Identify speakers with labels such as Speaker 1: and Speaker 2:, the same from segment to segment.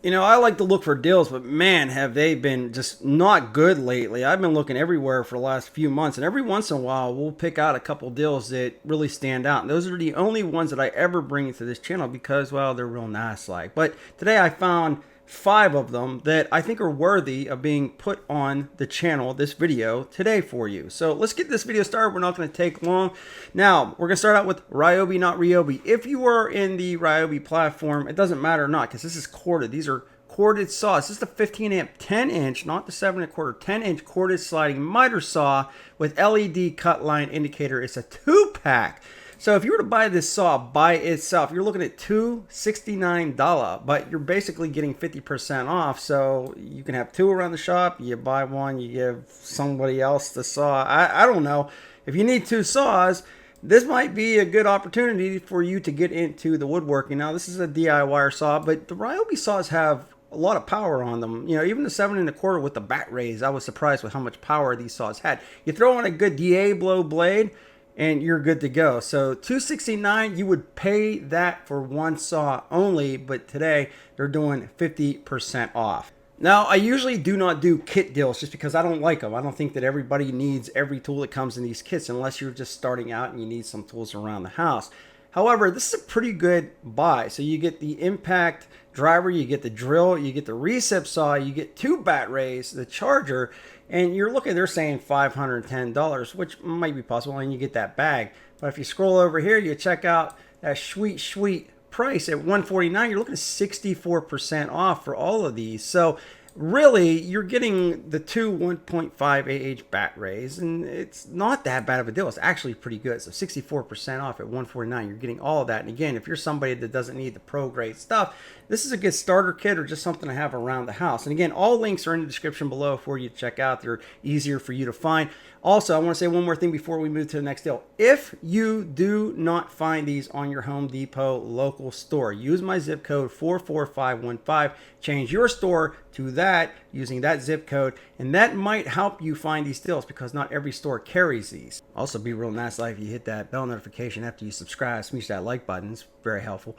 Speaker 1: You know, I like to look for deals, but man, have they been just not good lately. I've been looking everywhere for the last few months, and every once in a while, we'll pick out a couple deals that really stand out. And those are the only ones that I ever bring to this channel because, well, they're real nice like. But today I found five of them that I think are worthy of being put on the channel, this video today for you. So let's get this video started. We're not going to take long. Now, we're going to start out with RYOBI, not RYOBI. If you are in the RYOBI platform, it doesn't matter or not because this is corded. These are corded saws. This is the 15 amp 10 inch, not the 7 1/4, 10 inch corded sliding miter saw with LED cut line indicator. It's a 2-pack. So if you were to buy this saw by itself, you're looking at $269, but you're basically getting 50% off. So you can have two around the shop. You buy one, you give somebody else the saw. I don't know. If you need two saws, this might be a good opportunity for you to get into the woodworking. Now, this is a DIY saw, but the RYOBI saws have a lot of power on them. You know, even the 7 1/4 with the bat raise, I was surprised with how much power these saws had. You throw on a good DA blow blade, and you're good to go. So $269, you would pay that for one saw only, but today they're doing 50% off. Now, I usually do not do kit deals just because I don't like them. I don't think that everybody needs every tool that comes in these kits unless you're just starting out and you need some tools around the house. However, this is a pretty good buy. So you get the impact driver, you get the drill, you get the recip saw, you get two bat rays, the charger, and you're looking, they're saying $510, which might be possible, and you get that bag. But if you scroll over here, you check out that sweet price at $149, you're looking at 64% off for all of these. So really, you're getting the two 1.5 AH bat rays, and it's not that bad of a deal. It's actually pretty good. So 64% off at $149, you're getting all of that. And again, if you're somebody that doesn't need the pro grade stuff, this is a good starter kit or just something to have around the house. And again, all links are in the description below for you to check out. They're easier for you to find. Also, I want to say one more thing before we move to the next deal. If you do not find these on your Home Depot local store, use my zip code 44515. Change your store to that using that zip code, and that might help you find these deals because not every store carries these. Also, be real nice like if you hit that bell notification after you subscribe, smash that like button. It's very helpful.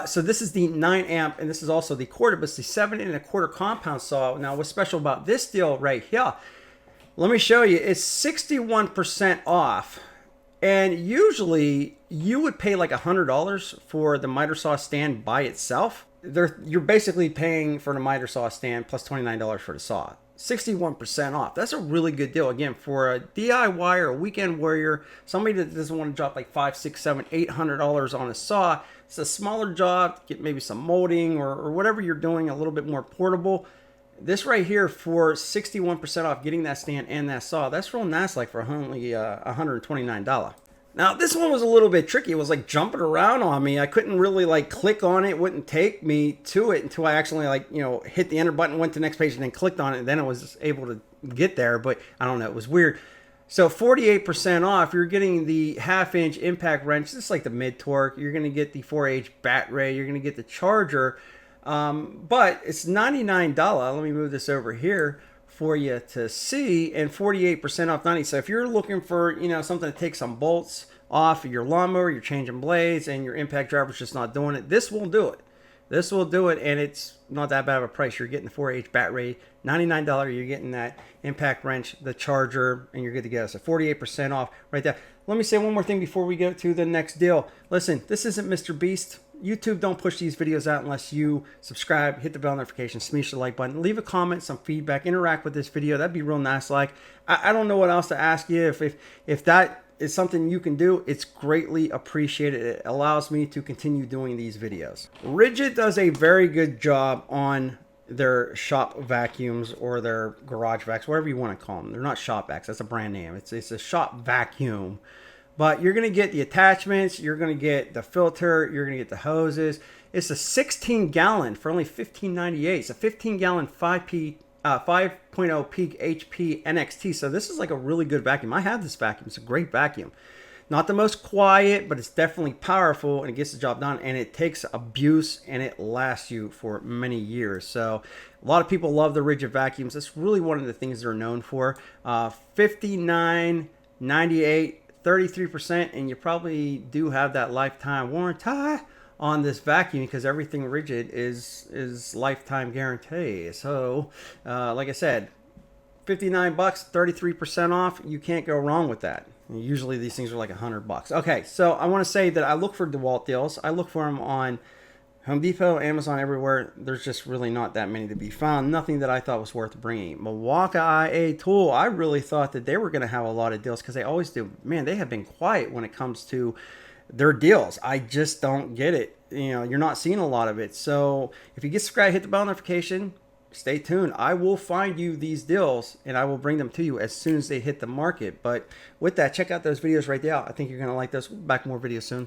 Speaker 1: So this is the 9 amp, and this is also the corded, but it's the 7 1/4 compound saw. Now, what's special about this deal right here? Let me show you. It's 61% off. And usually you would pay like $100 for the miter saw stand by itself. You're basically paying for the miter saw stand plus $29 for the saw. 61% off. That's a really good deal. Again, for a DIY or a weekend warrior, somebody that doesn't want to drop like $500, $600, $700, $800 on a saw. It's a smaller job, get maybe some molding or whatever you're doing, a little bit more portable. This right here for 61% off, getting that stand and that saw, that's real nice, like for only $129. Now, this one was a little bit tricky. It was like jumping around on me. I couldn't really like click on it. It wouldn't take me to it until I actually like, you know, hit the enter button, went to the next page and then clicked on it. And then I was able to get there, but I don't know. It was weird. So 48% off, you're getting the 1/2 inch impact wrench. This is like the mid torque. You're going to get the 4H bat ray. You're going to get the charger. But it's $99. Let me move this over here for you to see, and 48% off 90. So if you're looking for, you know, something to take some bolts off of your lawnmower, you're changing blades, and your impact driver's just not doing it, this will do it. This will do it, and it's not that bad of a price. You're getting the 4H bat ray, $99. You're getting that impact wrench, the charger, and you're good to go. So 48% off right there. Let me say one more thing before we go to the next deal. Listen, this isn't Mr. Beast. YouTube don't push these videos out unless you subscribe, hit the bell notification, smash the like button, leave a comment, some feedback, interact with this video. That'd be real nice. Like, I don't know what else to ask you. If that is something you can do, it's greatly appreciated. It allows me to continue doing these videos. RYDGID does a very good job on their shop vacuums or their garage vacs, whatever you want to call them. They're not shop vacs. That's a brand name. It's a shop vacuum. But you're going to get the attachments, you're going to get the filter, you're going to get the hoses. It's a 16-gallon for only $15.98. It's a 15-gallon 5.0 peak HP NXT. So this is like a really good vacuum. I have this vacuum. It's a great vacuum. Not the most quiet, but it's definitely powerful, and it gets the job done, and it takes abuse, and it lasts you for many years. So a lot of people love the RYDGID vacuums. That's really one of the things they're known for. $59.98. 33%, and you probably do have that lifetime warranty on this vacuum because everything rigid is lifetime guarantee. So, like I said, 59 bucks, 33% off. You can't go wrong with that. Usually these things are like $100. Okay, so I want to say that I look for DeWalt deals. I look for them on Home Depot, Amazon, everywhere. There's just really not that many to be found. Nothing that I thought was worth bringing. Milwaukee IA Tool, I really thought that they were going to have a lot of deals because they always do. Man, they have been quiet when it comes to their deals. I just don't get it. You know, you're not seeing a lot of it. So if you get subscribed, hit the bell notification. Stay tuned. I will find you these deals and I will bring them to you as soon as they hit the market. But with that, check out those videos right there. I think you're going to like those. Back more videos soon.